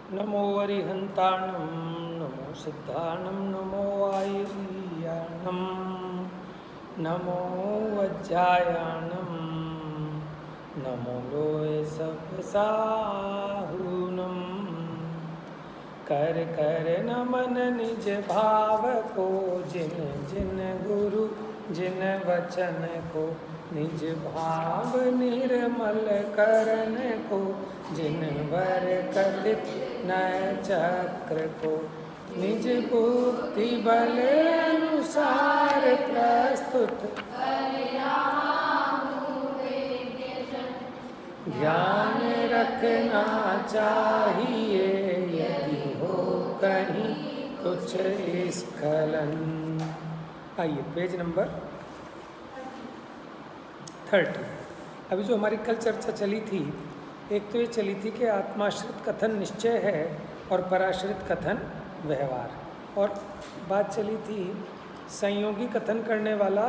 नमो अरिहन्ताणं नमो सिद्धाणं नमो आयुर्याणं नमो वज्रायाणं नमो लोय सपसाहुनं कर कर नमन निज भाव को जिन जिन गुरु जिन वचन को निज भाव निर्मल करन को जिन वर कथित नय चक्र को निज बुद्धि बल अनुसार प्रस्तुत ध्यान रखना चाहिए यदि हो कहीं कुछ स्खलन। आइए पेज नंबर 30। अभी जो हमारी कल चर्चा चली थी, एक तो ये चली थी कि आत्माश्रित कथन निश्चय है और पराश्रित कथन व्यवहार, और बात चली थी संयोगी कथन करने वाला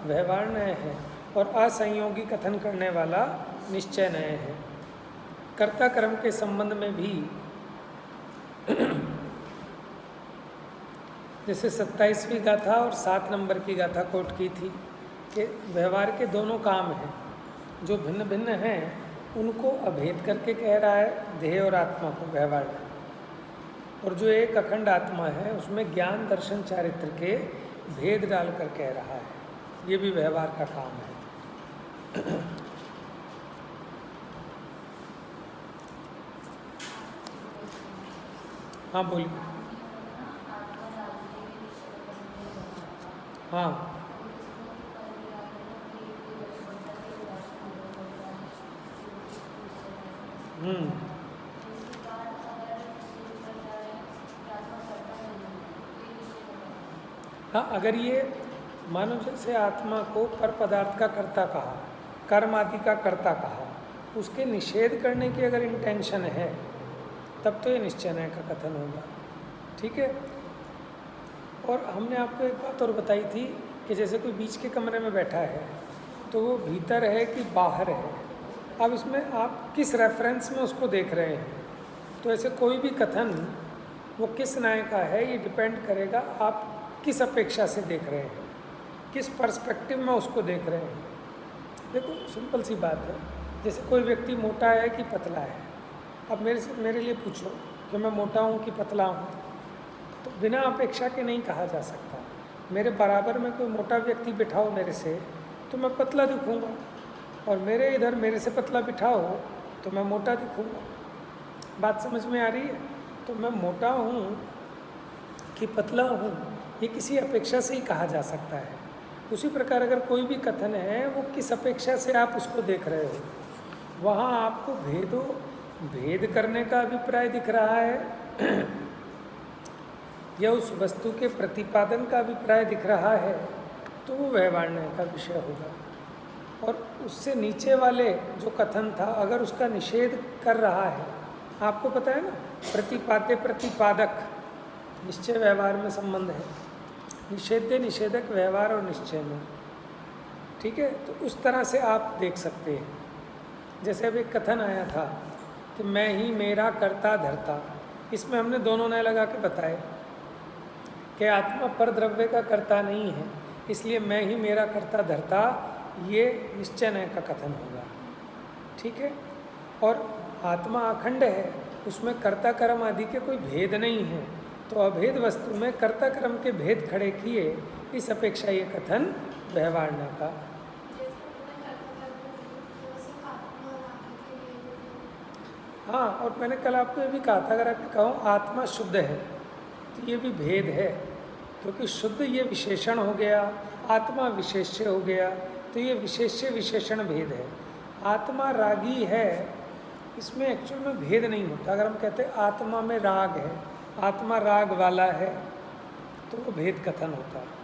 व्यवहार नय है और असंयोगी कथन करने वाला निश्चय नय है। कर्ता कर्म के संबंध में भी जैसे 27वीं गाथा और 7 नंबर की गाथा कोट की थी कि व्यवहार के दोनों काम हैं, जो भिन्न भिन्न हैं उनको अभेद करके कह रहा है देह और आत्मा को व्यवहार में, और जो एक अखंड आत्मा है उसमें ज्ञान दर्शन चारित्र के भेद डालकर कह रहा है। ये भी व्यवहार का काम है। हाँ बोलिए। हाँ हाँ, अगर ये मानो जैसे आत्मा को पर पदार्थ का कर्ता कहा, कर्म आदि का कर्ता कहा, उसके निषेध करने की अगर इंटेंशन है तब तो ये निश्चय नय का कथन होगा। ठीक है। और हमने आपको एक बात और बताई थी कि जैसे कोई बीच के कमरे में बैठा है तो वो भीतर है कि बाहर है। अब इसमें आप किस रेफरेंस में उसको देख रहे हैं, तो ऐसे कोई भी कथन वो किस न्याय का है ये डिपेंड करेगा आप किस अपेक्षा से देख रहे हैं, किस पर्सपेक्टिव में उसको देख रहे हैं। देखो सिंपल सी बात है, जैसे कोई व्यक्ति मोटा है कि पतला है। अब मेरे लिए पूछो कि मैं मोटा हूँ कि पतला हूँ, तो बिना अपेक्षा के नहीं कहा जा सकता। मेरे बराबर में कोई मोटा व्यक्ति बिठाओ मेरे से तो मैं पतला दिखूँगा, और मेरे इधर मेरे से पतला बिठाओ तो मैं मोटा दिखूँगा। बात समझ में आ रही है? तो मैं मोटा हूँ कि पतला हूँ ये किसी अपेक्षा से ही कहा जा सकता है। उसी प्रकार अगर कोई भी कथन है वो किस अपेक्षा से आप उसको देख रहे हो, वहाँ आपको भेद करने का अभिप्राय दिख रहा है या उस वस्तु के प्रतिपादन का अभिप्राय दिख रहा है, तो वो व्यवहार का विषय होगा। और उससे नीचे वाले जो कथन था अगर उसका निषेध कर रहा है, आपको पता है ना प्रतिपाद्य प्रतिपादक निश्चय व्यवहार में संबंध है, निषेध्य निषेधक व्यवहार और निश्चय में। ठीक है, तो उस तरह से आप देख सकते हैं। जैसे अब एक कथन आया था कि मैं ही मेरा कर्ता धर्ता, इसमें हमने दोनों नय लगा के बताए कि आत्मा पर द्रव्य का कर्ता नहीं है, इसलिए मैं ही मेरा कर्ता धर्ता ये निश्चय नय का कथन होगा। ठीक है। और आत्मा अखंड है, उसमें कर्ता कर्म आदि के कोई भेद नहीं है, तो अभेद वस्तु में कर्ता कर्म के भेद खड़े किए, इस अपेक्षा ये कथन व्यवहार न का। हाँ, और मैंने कल आपको ये भी कहा था अगर आप कहूँ आत्मा शुद्ध है तो ये भी भेद है, क्योंकि शुद्ध ये विशेषण हो गया, आत्मा विशेष्य हो गया, तो ये विशेष्य विशेषण भेद है। आत्मा रागी है, इसमें एक्चुअल में भेद नहीं होता। अगर हम कहते हैं आत्मा में राग है, आत्मा राग वाला है, तो वो भेद कथन होता है।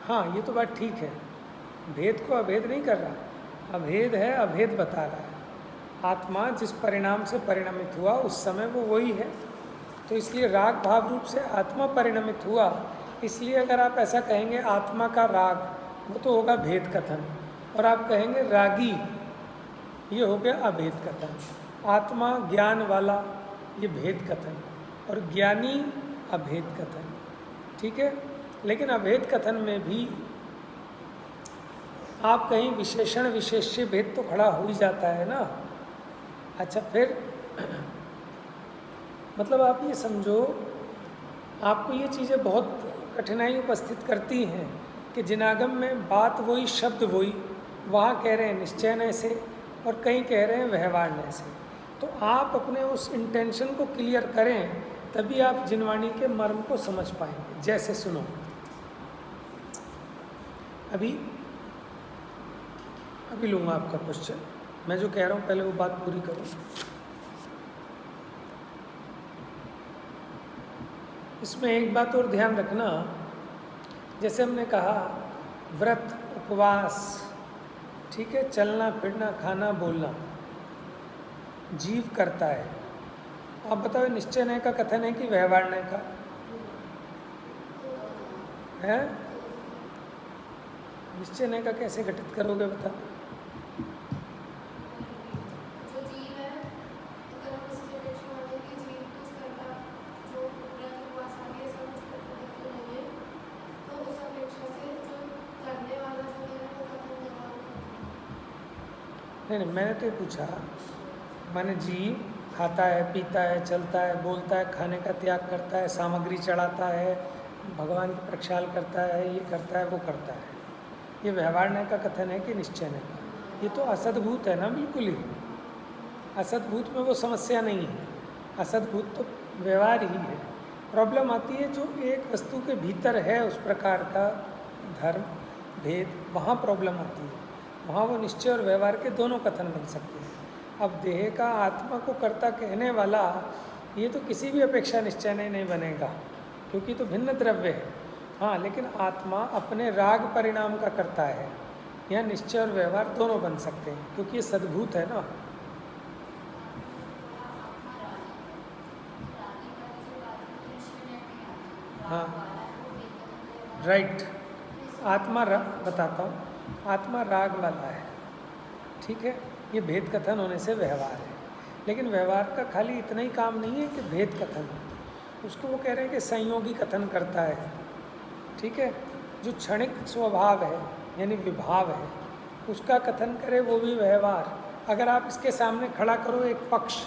हाँ, ये तो बात ठीक है, भेद को अभेद नहीं कर रहा, अभेद है, अभेद बता रहा है। आत्मा जिस परिणाम से परिणमित हुआ उस समय वो वही है, तो इसलिए राग भाव रूप से आत्मा परिणमित हुआ। इसलिए अगर आप ऐसा कहेंगे आत्मा का राग, वो तो होगा भेद कथन। और आप कहेंगे रागी, ये हो गया अभेद कथन। आत्मा ज्ञान वाला, ये भेद कथन। और ज्ञानी अभेद कथन। ठीक है, लेकिन अभेद कथन में भी आप कहीं विशेषण विशेष्य भेद तो खड़ा हो ही जाता है ना। अच्छा, फिर मतलब आप ये समझो, आपको ये चीज़ें बहुत कठिनाई उपस्थित करती हैं कि जिनागम में बात वही, शब्द वही, वहाँ कह रहे हैं निश्चय से और कहीं कह रहे हैं व्यवहार से। तो आप अपने उस इंटेंशन को क्लियर करें, तभी आप जिनवाणी के मर्म को समझ पाएंगे। जैसे सुनो, अभी लूँगा आपका क्वेश्चन। मैं जो कह रहा हूँ पहले वो बात पूरी करूँ। इसमें एक बात और ध्यान रखना, जैसे हमने कहा व्रत, उपवास, ठीक है, चलना फिरना, खाना बोलना जीव करता है। आप बताओ निश्चय नय का कथन है कि व्यवहार नय का है? निश्चय नय का कैसे घटित करोगे बता? नहीं, मैंने तो ये पूछा, माने जीव खाता है, पीता है, चलता है, बोलता है, खाने का त्याग करता है, सामग्री चढ़ाता है, भगवान की प्रक्षाल करता है, ये करता है, वो करता है, ये व्यवहार नय का कथन है कि निश्चय नय का? ये तो असद्भूत है ना, बिल्कुल ही असद्भूत में वो समस्या नहीं है। असद्भूत तो व्यवहार ही है। प्रॉब्लम आती है जो एक वस्तु के भीतर है उस प्रकार का धर्म भेद, वहाँ प्रॉब्लम आती है। वहाँ वो निश्चय और व्यवहार के दोनों कथन बन सकते हैं। अब देह का आत्मा को कर्ता कहने वाला ये तो किसी भी अपेक्षा निश्चय नहीं बनेगा, क्योंकि तो भिन्न द्रव्य है। हाँ, लेकिन आत्मा अपने राग परिणाम का करता है। यहाँ निश्चय और व्यवहार दोनों बन सकते हैं, क्योंकि ये सद्भूत है ना। हाँ, राइट। आत्मा बताता हूँ, आत्मा राग वाला है, ठीक है, ये भेद कथन होने से व्यवहार है। लेकिन व्यवहार का खाली इतना ही काम नहीं है कि भेद कथन है, उसको वो कह रहे हैं कि संयोगी कथन करता है, ठीक है। जो क्षणिक स्वभाव है यानी विभाव है, उसका कथन करे, वो भी व्यवहार। अगर आप इसके सामने खड़ा करो एक पक्ष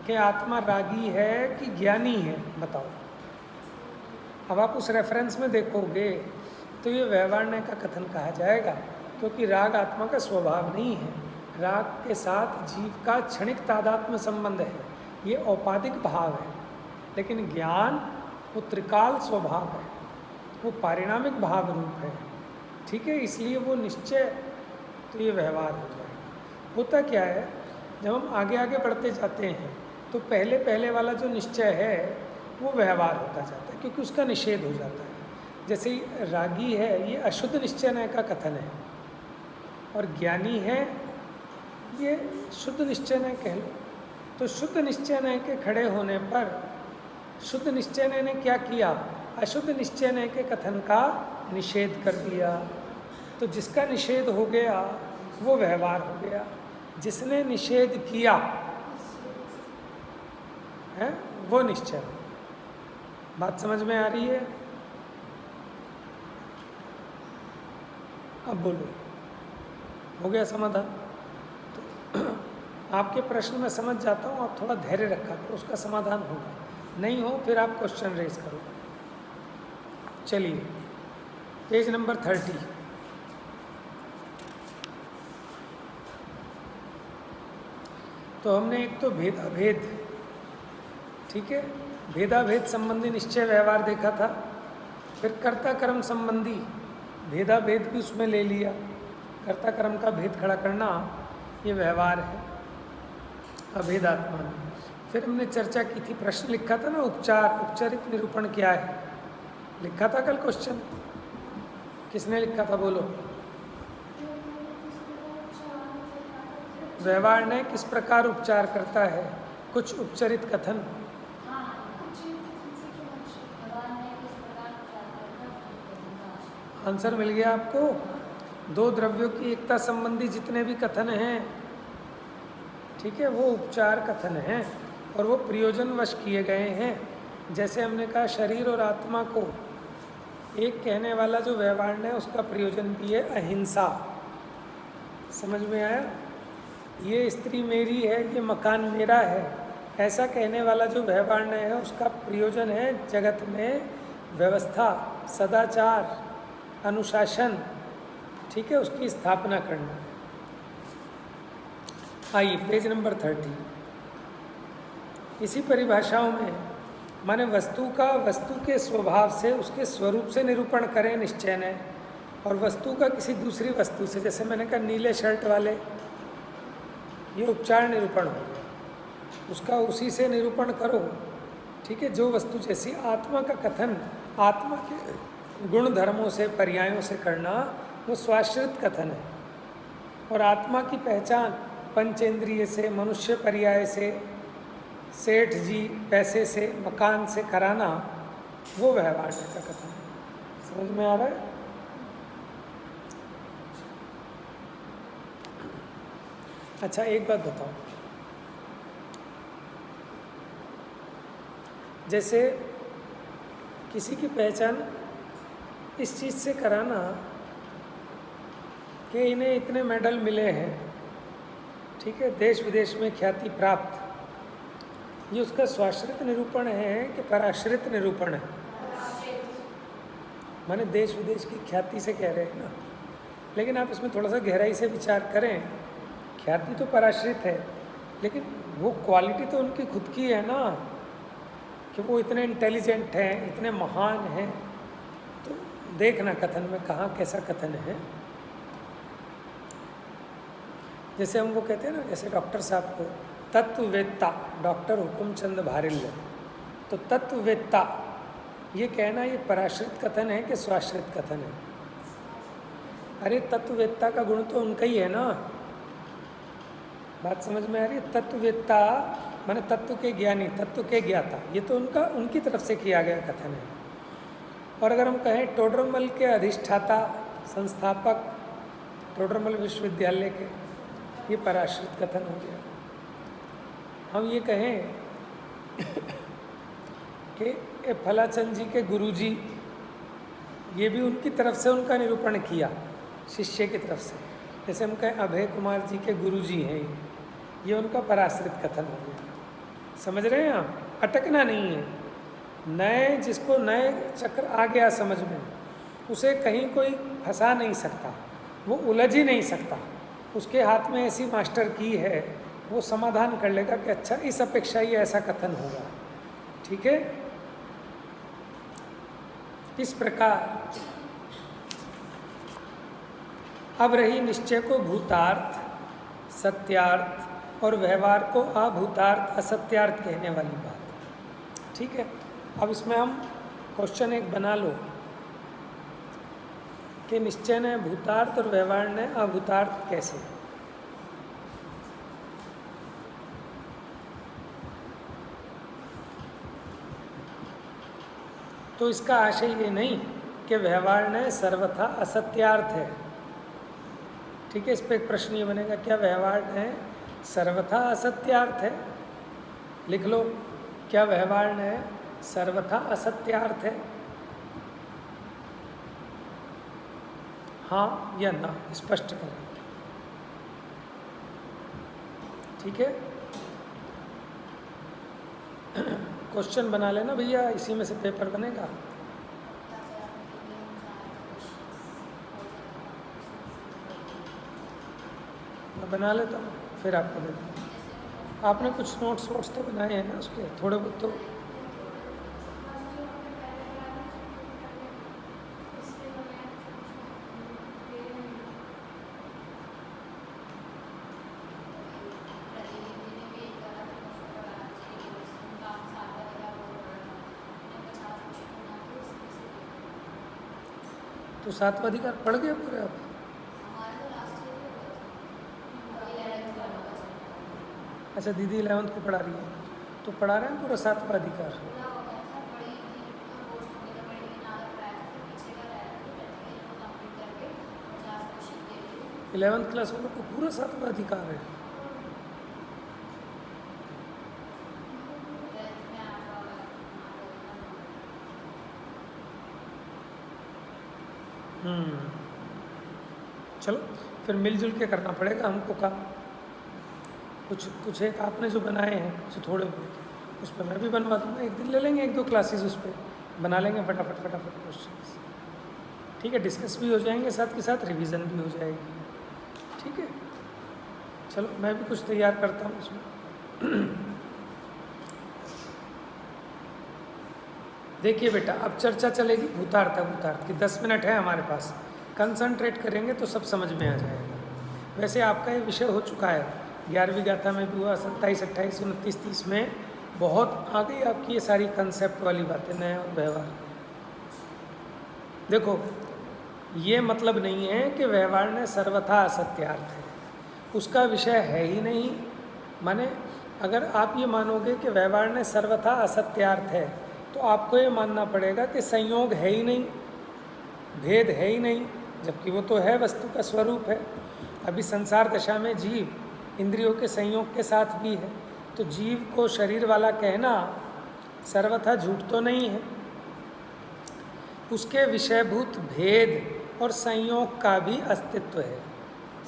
कि आत्मा रागी है कि ज्ञानी है, बताओ। अब आप उस रेफरेंस में देखोगे तो ये व्यवहार का कथन कहा जाएगा, क्योंकि राग आत्मा का स्वभाव नहीं है। राग के साथ जीव का क्षणिक तादात्म्य संबंध है, ये औपाधिक भाव है। लेकिन ज्ञान वो त्रिकाल स्वभाव है, वो पारिणामिक भाव रूप है, ठीक है। इसलिए वो निश्चय तो ये व्यवहार हो जाएगा। होता क्या है, जब हम आगे आगे बढ़ते जाते हैं तो पहले पहले वाला जो निश्चय है वो व्यवहार होता जाता है, क्योंकि उसका निषेध हो जाता है। जैसे रागी है, ये अशुद्ध निश्चय नय का कथन है, और ज्ञानी है ये शुद्ध निश्चय नय कह लो। तो शुद्ध निश्चय नय के खड़े होने पर शुद्ध निश्चय नय ने क्या किया? अशुद्ध निश्चय नय के कथन का निषेध कर दिया। तो जिसका निषेध हो गया वो व्यवहार हो गया, जिसने निषेध किया है वो निश्चय। बात समझ में आ रही है? अब बोलो, हो गया समाधान? तो आपके प्रश्न में समझ जाता हूँ, आप थोड़ा धैर्य रखा करो, उसका समाधान होगा। नहीं हो फिर आप क्वेश्चन रेज करो। चलिए, पेज नंबर 30। तो हमने एक तो भेदाभेद, ठीक है, भेदाभेद संबंधी निश्चय व्यवहार देखा था। फिर कर्ता कर्म संबंधी भेदाभेद भी उसमें ले लिया। कर्ता कर्म का भेद खड़ा करना ये व्यवहार है अभेदात्मा में। फिर हमने चर्चा की थी, प्रश्न लिखा था ना, उपचार, उपचारित निरूपण क्या है, लिखा था कल क्वेश्चन। किसने लिखा था बोलो? व्यवहार ने किस प्रकार उपचार करता है, कुछ उपचरित कथन। आंसर मिल गया आपको। दो द्रव्यों की एकता संबंधी जितने भी कथन हैं, ठीक है, वो उपचार कथन हैं और वो प्रयोजनवश किए गए हैं। जैसे हमने कहा शरीर और आत्मा को एक कहने वाला जो व्यवहार है उसका प्रयोजन भी है अहिंसा। समझ में आया? ये स्त्री मेरी है, ये मकान मेरा है, ऐसा कहने वाला जो व्यवहार है उसका प्रयोजन है जगत में व्यवस्था, सदाचार, अनुशासन, ठीक है, उसकी स्थापना करना। आइए पेज नंबर 30। इसी परिभाषाओं में माने वस्तु का वस्तु के स्वभाव से, उसके स्वरूप से निरूपण करें निश्चय है, और वस्तु का किसी दूसरी वस्तु से, जैसे मैंने कहा नीले शर्ट वाले, ये उपचार निरूपण हो गया, उसका उसी से निरूपण करो, ठीक है। जो वस्तु जैसी आत्मा का कथन आत्मा के गुण धर्मों से पर्यायों से करना वो स्वाश्रित कथन है, और आत्मा की पहचान पंचेंद्रिय से, मनुष्य पर्याय से, सेठ जी पैसे से, मकान से कराना वो व्यवहार का कथन है। समझ में आ रहा है? अच्छा एक बात बताओ, जैसे किसी की पहचान इस चीज़ से कराना कि इन्हें इतने मेडल मिले हैं, ठीक है, देश विदेश में ख्याति प्राप्त, ये उसका स्वाश्रित निरूपण है कि पराश्रित निरूपण है? माने देश विदेश की ख्याति से कह रहे हैं ना, लेकिन आप इसमें थोड़ा सा गहराई से विचार करें, ख्याति तो पराश्रित है, लेकिन वो क्वालिटी तो उनकी खुद की है ना, कि वो इतने इंटेलिजेंट हैं, इतने महान हैं। तो देखना कथन में कहाँ कैसा कथन है। जैसे हम वो कहते हैं ना, जैसे डॉक्टर साहब को तत्ववेत्ता, डॉक्टर हुकुमचंद भारिल्ल, तो तत्ववेत्ता ये कहना ये पराश्रित कथन है कि स्वाश्रित कथन है? अरे तत्ववेत्ता का गुण तो उनका ही है ना, बात समझ में आ रही है? तत्ववेत्ता माने तत्व के ज्ञानी, तत्व के ज्ञाता, ये तो उनकी तरफ से किया गया कथन है। और अगर हम कहें टोडरमल के अधिष्ठाता, संस्थापक टोडरमल विश्वविद्यालय के, ये पराश्रित कथन हो गया। हम ये कहें कि फलाचंद जी के गुरुजी, ये भी उनकी तरफ से उनका निरूपण किया शिष्य की तरफ से। जैसे हम कहें अभय कुमार जी के गुरुजी हैं, ये उनका पराश्रित कथन हो गया। समझ रहे हैं आप? अटकना नहीं है। नए जिसको नए चक्र आ गया समझ में, उसे कहीं कोई फंसा नहीं सकता, वो उलझ ही नहीं सकता। उसके हाथ में ऐसी मास्टर की है, वो समाधान कर लेगा कि अच्छा इस अपेक्षा ही ऐसा कथन होगा, ठीक है। इस प्रकार अब रही निश्चय को भूतार्थ, सत्यार्थ और व्यवहार को अभूतार्थ, असत्यार्थ कहने वाली बात, ठीक है। अब इसमें हम क्वेश्चन एक बना लो कि निश्चय ने भूतार्थ और व्यवहार ने अभूतार्थ कैसे? तो इसका आशय ये नहीं कि व्यवहार ने सर्वथा असत्यार्थ है, ठीक है। इस पर एक प्रश्न ये बनेगा, क्या व्यवहार ने सर्वथा असत्यार्थ है? लिख लो, क्या व्यवहार ने सर्वथा असत्यार्थ है? हाँ या ना स्पष्ट करें, ठीक है। क्वेश्चन बना लेना भैया, इसी में से पेपर बनेगा। मैं बना लेता हूँ फिर आपको दे दूँगा। आपने कुछ नोट्स तो बनाए हैं ना उसके, थोड़े बहुत तो? तो सातवां अधिकार पढ़ गए पूरे आप? अच्छा, दीदी 11th को पढ़ा रही है, तो पढ़ा रहे हैं पूरा सातवां अधिकार? 11th क्लास वालों को पूरा सातवां अधिकार है। चलो फिर मिलजुल के करना पड़ेगा हमको काम। कुछ एक आपने जो बनाए हैं कुछ थोड़े बहुत, उस पर मैं भी बनवा दूंगा। एक दिन ले लेंगे 1-2 क्लासेस, उस पर बना लेंगे फटाफट क्वेश्चंस। ठीक है, डिस्कस भी हो जाएंगे, साथ के साथ रिवीजन भी हो जाएगी। ठीक है, चलो मैं भी कुछ तैयार करता हूँ उसमें। देखिए बेटा, अब चर्चा चलेगी भूतार्थ की। 10 मिनट है हमारे पास, कंसंट्रेट करेंगे तो सब समझ में आ जाएगा। वैसे आपका ये विषय हो चुका है, 11वीं गाथा में भी हुआ, 27, 28, 29, 30 में बहुत आ गई आपकी ये सारी कंसेप्ट वाली बातें, नए और व्यवहार। देखो, ये मतलब नहीं है कि व्यवहार ने सर्वथा असत्यार्थ है, उसका विषय है ही नहीं। माने अगर आप ये मानोगे कि व्यवहार ने सर्वथा असत्यार्थ है, तो आपको ये मानना पड़ेगा कि संयोग है ही नहीं, भेद है ही नहीं, जबकि वो तो है, वस्तु का स्वरूप है। अभी संसार दशा में जीव इंद्रियों के संयोग के साथ भी है, तो जीव को शरीर वाला कहना सर्वथा झूठ तो नहीं है। उसके विषयभूत भेद और संयोग का भी अस्तित्व है।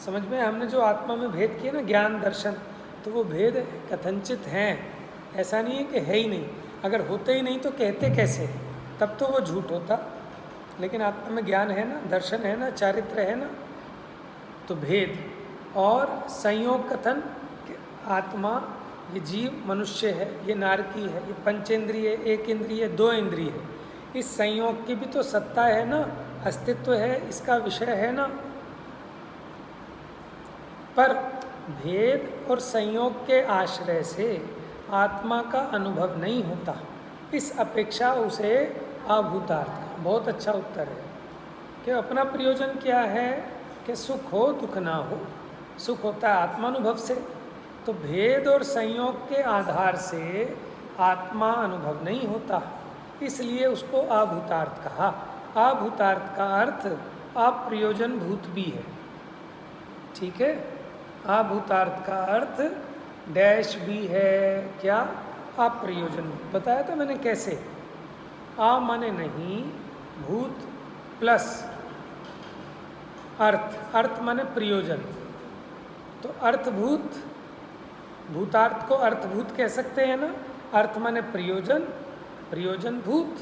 समझ में, हमने जो आत्मा में भेद किए ना, ज्ञान दर्शन, तो वो भेद कथनचित हैं, ऐसा नहीं है कि है ही नहीं। अगर होते ही नहीं तो कहते कैसे, तब तो वो झूठ होता। लेकिन आत्मा में ज्ञान है ना, दर्शन है ना, चारित्र है ना, तो भेद और संयोग कथन कि आत्मा, ये जीव मनुष्य है, ये नारकी है, ये पंचेंद्रिय, एक इंद्रिय, 2 इंद्रिय है, इस संयोग की भी तो सत्ता है ना, अस्तित्व है, इसका विषय है ना। पर भेद और संयोग के आश्रय से आत्मा का अनुभव नहीं होता, इस अपेक्षा उसे अभूतार्थ का। बहुत अच्छा उत्तर है कि अपना प्रयोजन क्या है कि सुख हो दुख ना हो। सुख होता है आत्मानुभव से, तो भेद और संयोग के आधार से आत्मा अनुभव नहीं होता, इसलिए उसको अभूतार्थ कहा। अभूतार्थ का अर्थ अप्रयोजन भूत भी है। ठीक है, अभूतार्थ का अर्थ डैश भी है, क्या? अप्रयोजन। बताया था मैंने कैसे। आ माने नहीं, भूत प्लस अर्थ, अर्थ माने प्रयोजन, तो अर्थभूत, भूतार्थ को अर्थभूत कह सकते हैं ना। अर्थ माने प्रयोजन, प्रयोजन भूत,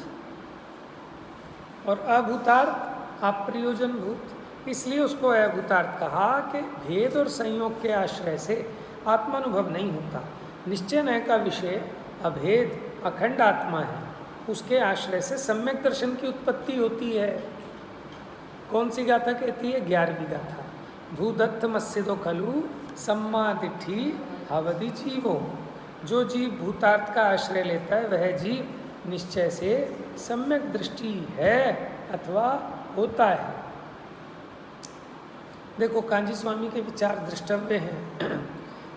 और अभूतार्थ अप्रयोजन भूत, इसलिए उसको अभूतार्थ कहा कि भेद और संयोग के आश्रय से आत्मानुभव नहीं होता। निश्चय नय का विषय अभेद अखंड आत्मा है, उसके आश्रय से सम्यक दर्शन की उत्पत्ति होती है। कौन सी गाथा कहती है? 11वीं गाथा। भूदत्त मस्सिदो खलु सम्मादिठी हवदि जीवो। जो जीव भूतार्थ का आश्रय लेता है वह जीव निश्चय से सम्यक दृष्टि है अथवा होता है। देखो, कांजी स्वामी के विचार दृष्टव्य हैं।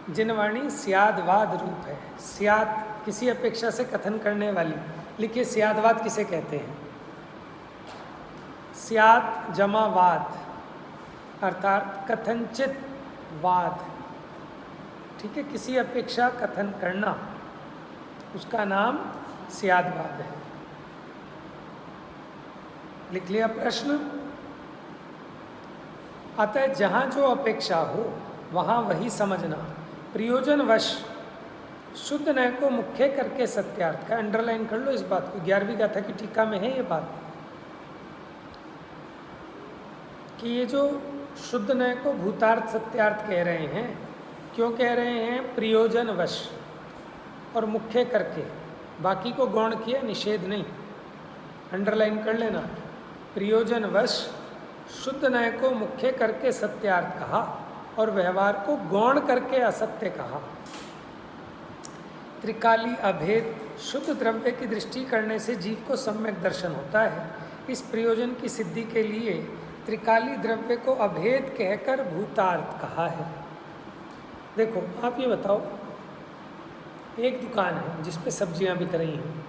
जिनवाणी स्यादवाद रूप है। स्याद किसी अपेक्षा से कथन करने वाली। लिखिए, स्यादवाद किसे कहते हैं? स्याद जमा वाद, अर्थात कथनचित वाद। ठीक है, किसी अपेक्षा कथन करना, उसका नाम स्यादवाद है। लिख लिया प्रश्न? अतः जहाँ जो अपेक्षा हो वहाँ वही समझना। प्रयोजनवश शुद्ध नय को मुख्य करके सत्यार्थ का, अंडरलाइन कर लो इस बात को, 11वीं गाथा की टीका में है ये बात कि ये जो शुद्ध नय को भूतार्थ सत्यार्थ कह रहे हैं, क्यों कह रहे हैं? प्रयोजनवश और मुख्य करके, बाकी को गौण किया, निषेध नहीं। अंडरलाइन कर लेना। प्रयोजनवश शुद्ध नय को मुख्य करके सत्यार्थ कहा और व्यवहार को गौण करके असत्य कहा। त्रिकाली अभेद शुद्ध द्रव्य की दृष्टि करने से जीव को सम्यक दर्शन होता है। इस प्रयोजन की सिद्धि के लिए त्रिकाली द्रव्य को अभेद कहकर भूतार्थ कहा है। देखो, आप ये बताओ, एक दुकान है जिस पे सब्जियां बिक रही हैं,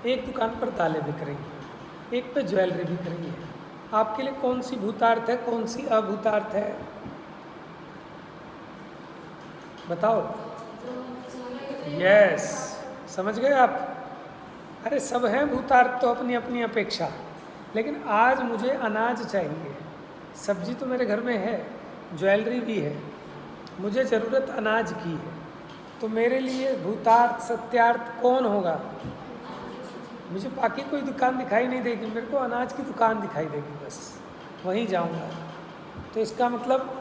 एक दुकान पर दालें बिक रही हैं, एक पे ज्वेलरी बिक रही है। आपके लिए कौन सी भूतार्थ है, कौन सी अभूतार्थ है? बताओ। यस, समझ गए आप। अरे सब हैं भूतार्थ तो अपनी अपनी अपेक्षा, लेकिन आज मुझे अनाज चाहिए। सब्जी तो मेरे घर में है, ज्वेलरी भी है, मुझे ज़रूरत अनाज की है। तो मेरे लिए भूतार्थ सत्यार्थ कौन होगा? मुझे बाकी कोई दुकान दिखाई नहीं देगी, मेरे को अनाज की दुकान दिखाई देगी, बस वहीं जाऊंगा। तो इसका मतलब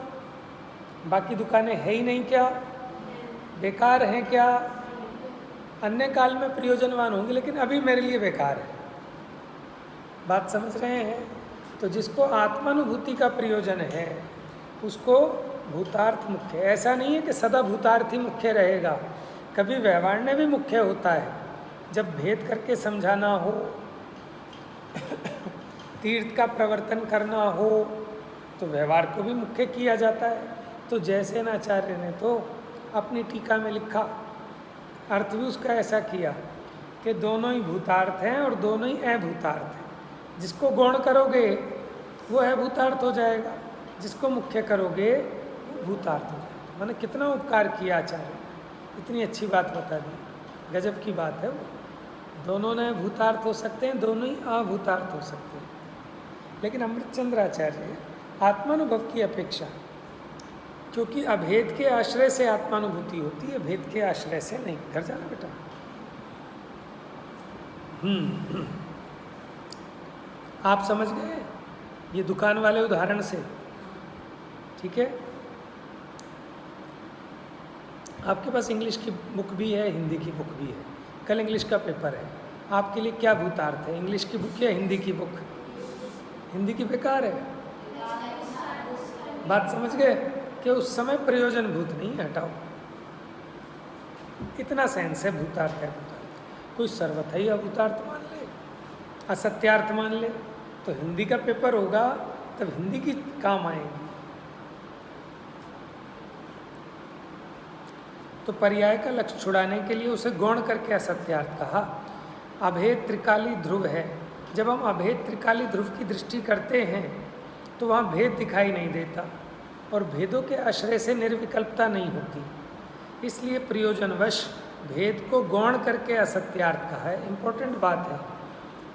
बाकी दुकानें है ही नहीं क्या? बेकार हैं क्या? अन्य काल में प्रयोजनवान होंगे, लेकिन अभी मेरे लिए बेकार है। बात समझ रहे हैं? तो जिसको आत्मानुभूति का प्रयोजन है उसको भूतार्थ मुख्य है। ऐसा नहीं है कि सदा भूतार्थ ही मुख्य रहेगा, कभी व्यवहार भी मुख्य होता है। जब भेद करके समझाना हो, तीर्थ का प्रवर्तन करना हो, तो व्यवहार को भी मुख्य किया जाता है। तो जैसे आचार्य ने तो अपनी टीका में लिखा, अर्थ भी उसका ऐसा किया कि दोनों ही भूतार्थ हैं और दोनों ही अभूतार्थ हैं। जिसको गौण करोगे वो अभूतार्थ हो जाएगा, जिसको मुख्य करोगे वो भूतार्थ हो जाएगा। मैंने कितना उपकार किया आचार्य, इतनी अच्छी बात बता दी, गजब की बात है वो। दोनों ने भूतार्थ हो सकते हैं, दोनों ही अभूतार्थ हो सकते हैं। लेकिन अमृतचंद्र आचार्य आत्मानुभव की अपेक्षा, क्योंकि अभेद के आश्रय से आत्मानुभूति होती है, भेद के आश्रय से नहीं। घर जाना बेटा। आप समझ गए ये दुकान वाले उदाहरण से? ठीक है। आपके पास इंग्लिश की बुक भी है, हिंदी की बुक भी है। कल इंग्लिश का पेपर है, आपके लिए क्या भूतार्थ है, इंग्लिश की बुक या हिंदी की बुक? हिंदी की बेकार है। बात समझ गए कि उस समय प्रयोजन भूत नहीं है, हटाओ। इतना सेंस है भूतार्थ है भूतार्थ। कोई सर्वथा ही अभूतार्थ मान ले, असत्यार्थ मान ले, तो हिंदी का पेपर होगा तब हिंदी की काम आएगी। तो पर्याय का लक्ष्य छुड़ाने के लिए उसे गौण करके असत्यार्थ कहा। अभेद त्रिकाली ध्रुव है। जब हम अभेद त्रिकाली ध्रुव की दृष्टि करते हैं तो वहाँ भेद दिखाई नहीं देता और भेदों के आश्रय से निर्विकल्पता नहीं होती। इसलिए प्रयोजनवश भेद को गौण करके असत्यार्थ कहा है। इम्पोर्टेंट बात है,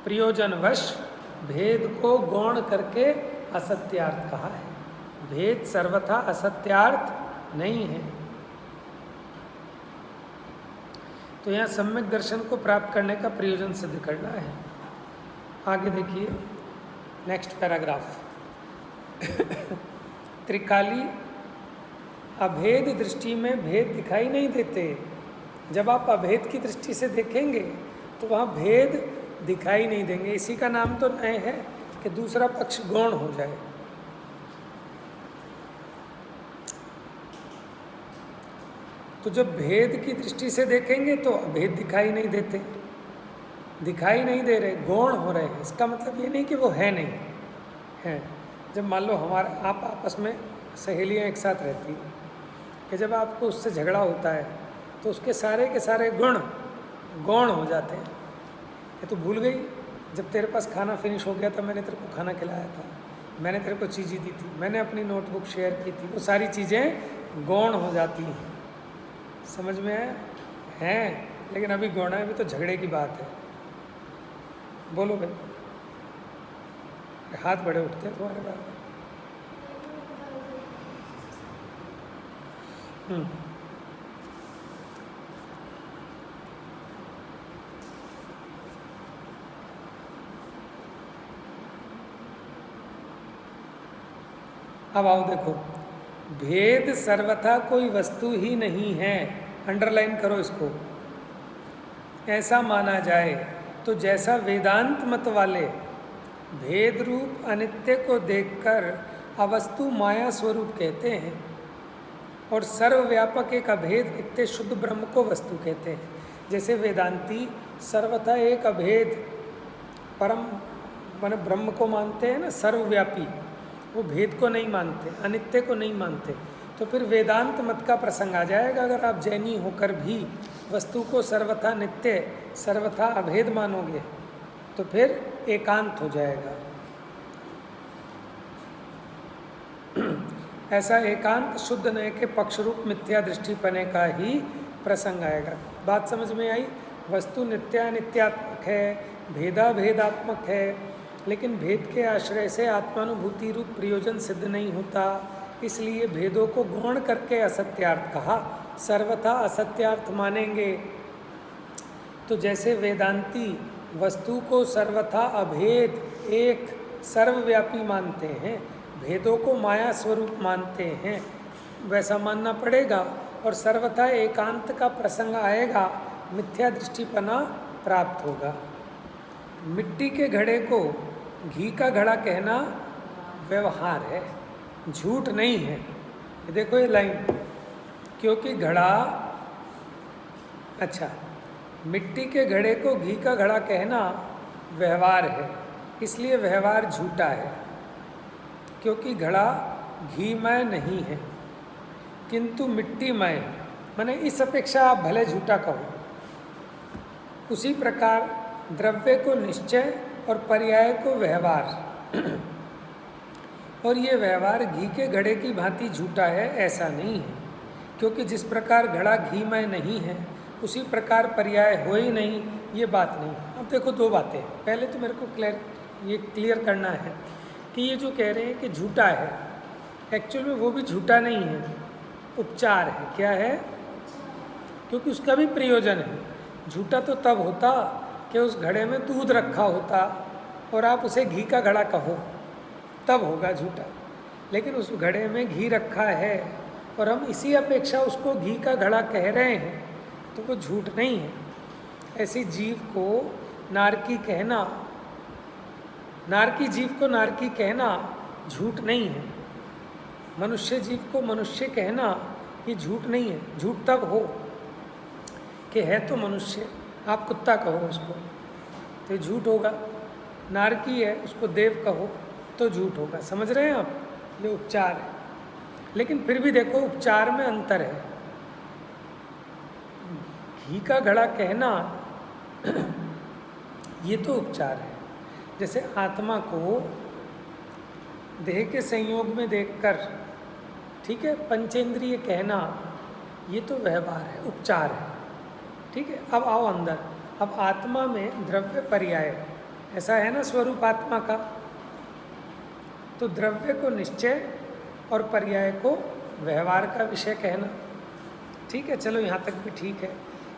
प्रयोजनवश भेद को गौण करके असत्यार्थ कहा है। भेद सर्वथा असत्यार्थ नहीं है। तो यहाँ सम्यक दर्शन को प्राप्त करने का प्रयोजन सिद्ध करना है। आगे देखिए नेक्स्ट पैराग्राफ। त्रिकाली अभेद दृष्टि में भेद दिखाई नहीं देते। जब आप अभेद की दृष्टि से देखेंगे तो वहाँ भेद दिखाई नहीं देंगे। इसी का नाम तो नए है कि दूसरा पक्ष गौण हो जाए। तो जब भेद की दृष्टि से देखेंगे तो अभेद दिखाई नहीं देते, दिखाई नहीं दे रहे, गौण हो रहे हैं। इसका मतलब ये नहीं कि वो है नहीं है। जब मान लो आप आपस में सहेलियाँ एक साथ रहती हैं कि जब आपको उससे झगड़ा होता है तो उसके सारे के सारे गुण गौण हो जाते हैं। कि तू भूल गई जब तेरे पास खाना फिनिश हो गया था, मैंने तेरे को खाना खिलाया था, मैंने तेरे को चीज़ें दी थी, मैंने अपनी नोटबुक शेयर की थी, वो सारी चीज़ें गौण हो जाती हैं। समझ में आया? हैं, लेकिन अभी गौण है, अभी तो झगड़े की बात है। बोलो भाई, हाथ बड़े उठते हैं तुम्हारे बारे में। अब आओ देखो, भेद सर्वथा कोई वस्तु ही नहीं है। अंडरलाइन करो इसको। ऐसा माना जाए तो जैसा वेदांत मत वाले भेद रूप अनित्य को देखकर अवस्तु माया स्वरूप कहते हैं और सर्वव्यापक एक अभेद नित्य शुद्ध ब्रह्म को वस्तु कहते हैं। जैसे वेदांती सर्वथा एक अभेद परम माने ब्रह्म को मानते हैं ना, सर्वव्यापी, वो भेद को नहीं मानते, अनित्य को नहीं मानते। तो फिर वेदांत मत का प्रसंग आ जाएगा। अगर आप जैनी होकर भी वस्तु को सर्वथा नित्य सर्वथा अभेद मानोगे तो फिर एकांत हो जाएगा। ऐसा एकांत शुद्ध नए के पक्ष रूप मिथ्या दृष्टिपने का ही प्रसंग आएगा। बात समझ में आई? वस्तु नित्यानित्यात्मक है, भेदाभेदात्मक है, लेकिन भेद के आश्रय से आत्मानुभूति रूप प्रयोजन सिद्ध नहीं होता, इसलिए भेदों को गौण करके असत्यार्थ कहा। सर्वथा असत्यार्थ मानेंगे तो जैसे वेदांती वस्तु को सर्वथा अभेद एक सर्वव्यापी मानते हैं, भेदों को माया स्वरूप मानते हैं, वैसा मानना पड़ेगा और सर्वथा एकांत का प्रसंग आएगा, मिथ्या दृष्टिपना प्राप्त होगा। मिट्टी के घड़े को घी का घड़ा कहना व्यवहार है, झूठ नहीं है। ये देखो ये लाइन, क्योंकि घड़ा, अच्छा, मिट्टी के घड़े को घी का घड़ा कहना व्यवहार है, इसलिए व्यवहार झूठा है, क्योंकि घड़ा घीमय नहीं है किंतु मिट्टीमय है। माने इस अपेक्षा आप भले झूठा कहो। उसी प्रकार द्रव्य को निश्चय और पर्याय को व्यवहार, और ये व्यवहार घी के घड़े की भांति झूठा है ऐसा नहीं है, क्योंकि जिस प्रकार घड़ा घीमय नहीं है उसी प्रकार पर्याय हो ही नहीं, ये बात नहीं। अब देखो दो बातें, पहले तो मेरे को क्लियर करना है कि ये जो कह रहे हैं कि झूठा है, एक्चुअल में वो भी झूठा नहीं है, उपचार है। क्या है? क्योंकि उसका भी प्रयोजन है। झूठा तो तब होता कि उस घड़े में दूध रखा होता और आप उसे घी का घड़ा कहो, तब होगा झूठा। लेकिन उस घड़े में घी रखा है और हम इसी अपेक्षा उसको घी का घड़ा कह रहे हैं, तो वो झूठ नहीं है। ऐसी जीव को नारकी कहना, नारकी जीव को नारकी कहना झूठ नहीं है। मनुष्य जीव को मनुष्य कहना ये झूठ नहीं है। झूठ तब हो कि है तो मनुष्य, आप कुत्ता कहो उसको तो झूठ होगा। नारकी है, उसको देव कहो तो झूठ होगा। समझ रहे हैं आप? ये उपचार है। लेकिन फिर भी देखो उपचार में अंतर है। घी का घड़ा कहना ये तो उपचार है। जैसे आत्मा को देह के संयोग में देखकर, ठीक है, पंचेंद्रिय कहना ये तो व्यवहार है, उपचार है। ठीक है, अब आओ अंदर। अब आत्मा में द्रव्य पर्याय ऐसा है ना स्वरूप आत्मा का, तो द्रव्य को निश्चय और पर्याय को व्यवहार का विषय कहना, ठीक है, चलो यहाँ तक भी ठीक है।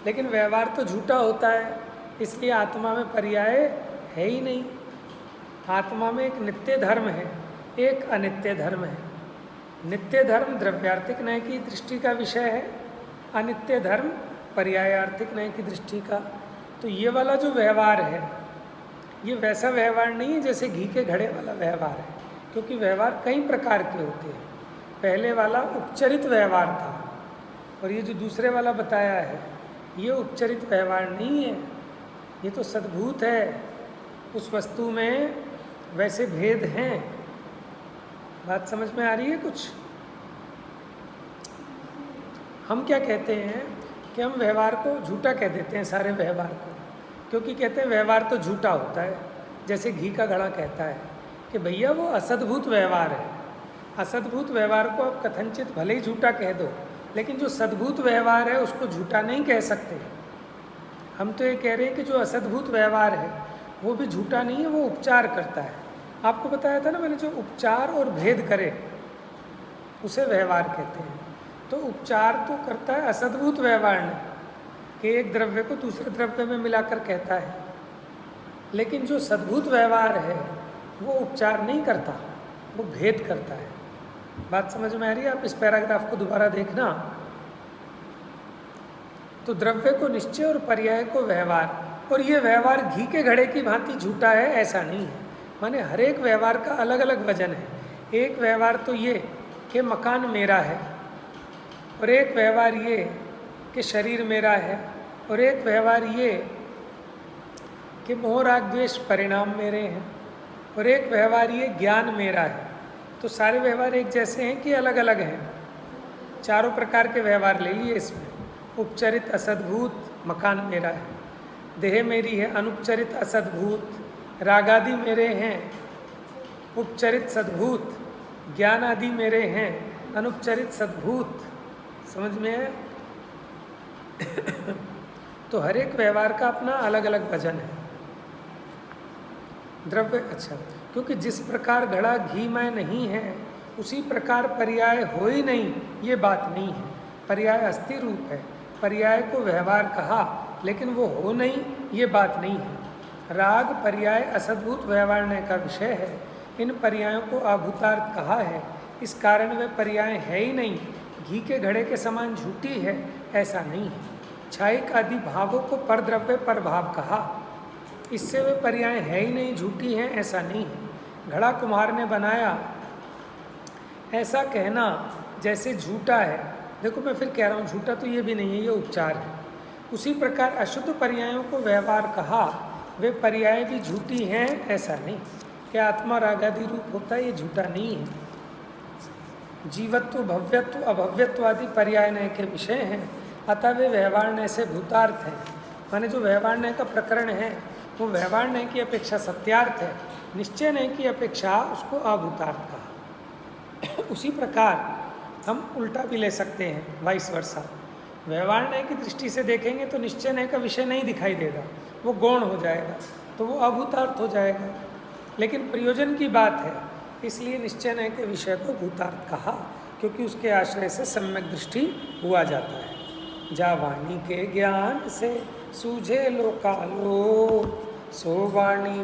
लेकिन व्यवहार तो झूठा होता है, इसलिए आत्मा में पर्याय है ही नहीं। आत्मा में एक नित्य धर्म है, एक अनित्य धर्म है। नित्य धर्म द्रव्यार्थिक न्याय की दृष्टि का विषय है, अनित्य धर्म पर्यायार्थिक न्याय की दृष्टि का। तो ये वाला जो व्यवहार है ये वैसा व्यवहार नहीं है जैसे घी के घड़े वाला व्यवहार है, क्योंकि व्यवहार कई प्रकार के होते हैं। पहले वाला उपचरित व्यवहार था और ये जो दूसरे वाला बताया है ये उपचरित व्यवहार नहीं है, ये तो सद्भूत है। उस वस्तु में वैसे भेद हैं। बात समझ में आ रही है कुछ? हम क्या कहते हैं कि हम व्यवहार को झूठा कह देते हैं, सारे व्यवहार को, क्योंकि कहते हैं व्यवहार तो झूठा होता है। जैसे घी का घड़ा कहता है कि भैया वो असद्भूत व्यवहार है। असद्भूत व्यवहार को आप कथनचित भले ही झूठा कह दो, लेकिन जो सद्भूत व्यवहार है उसको झूठा नहीं कह सकते। हम तो ये कह रहे हैं कि जो असद्भूत व्यवहार है वो भी झूठा नहीं है, वो उपचार करता है। आपको बताया था ना मैंने, जो उपचार और भेद करे उसे व्यवहार कहते हैं। तो उपचार तो करता है असद्भूत व्यवहार ने, कि एक द्रव्य को दूसरे द्रव्य में मिलाकर कहता है, लेकिन जो सद्भूत व्यवहार है वो उपचार नहीं करता, वो भेद करता है। बात समझ में आ रही है? आप इस पैराग्राफ को दोबारा देखना। तो द्रव्य को निश्चय और पर्याय को व्यवहार, और ये व्यवहार घी के घड़े की भांति झूठा है ऐसा नहीं है। माने हर एक व्यवहार का अलग अलग वजन है। एक व्यवहार तो ये कि मकान मेरा है, और एक व्यवहार ये कि शरीर मेरा है, और एक व्यवहार ये कि मोह राग द्वेष परिणाम मेरे हैं, और एक व्यवहार ये ज्ञान मेरा है। तो सारे व्यवहार एक जैसे हैं कि अलग अलग हैं? चारों प्रकार के व्यवहार ले लिए इसमें। उपचरित असद्भूत मकान मेरा है, देह मेरी है अनुपचरित असद्भूत, रागादि मेरे हैं उपचरित सद्भूत, ज्ञान आदि मेरे हैं अनुपचरित सद्भूत, समझ में है? तो हर एक व्यवहार का अपना अलग अलग वजन है। द्रव्य, अच्छा, क्योंकि जिस प्रकार घड़ा घीमय नहीं है उसी प्रकार पर्याय हो ही नहीं, ये बात नहीं है। पर्याय अस्थि रूप है, पर्याय को व्यवहार कहा लेकिन वो हो नहीं, ये बात नहीं है। राग पर्याय असद्भूत व्यवहारण्य का विषय है, इन पर्यायों को अभूतार्थ कहा है, इस कारण वे पर्याय है ही नहीं। घी के घड़े के समान झूठी है, ऐसा नहीं है। छायिक आदि भावों को परद्रव्य पर भाव कहा, इससे वे पर्याय है ही नहीं, झूठी है, ऐसा नहीं है। घड़ा कुम्हार ने बनाया, ऐसा कहना जैसे झूठा है। देखो मैं फिर कह रहा हूँ, झूठा तो ये भी नहीं है, ये उपचार है। उसी प्रकार अशुद्ध पर्यायों को व्यवहार कहा, वे पर्याय भी झूठी हैं, ऐसा नहीं। क्या आत्मा रागादि रूप होता है, ये झूठा नहीं है। जीवत्व, भव्यत्व, अभव्यत्व आदि पर्यायनय के विषय हैं, अतः वे व्यवहारण्य से भूतार्थ हैं। माने जो व्यवहारण्य का प्रकरण है वो व्यवहारण्य की अपेक्षा सत्यार्थ है, निश्चयनय की अपेक्षा उसको अभूतार्थ कहा। उसी प्रकार हम उल्टा भी ले सकते हैं, वाइस वर्सा। व्यवहारण्य की दृष्टि से देखेंगे तो निश्चयनय का विषय नहीं दिखाई देगा, वो गौण हो जाएगा, तो वो अभूतार्थ हो जाएगा। लेकिन प्रयोजन की बात है, इसलिए निश्चयनय के विषय को भूतार्थ कहा, क्योंकि उसके आश्रय से सम्यक दृष्टि हुआ जाता है। जा वाणी के ज्ञान से सूझे लोकालो, सो वाणी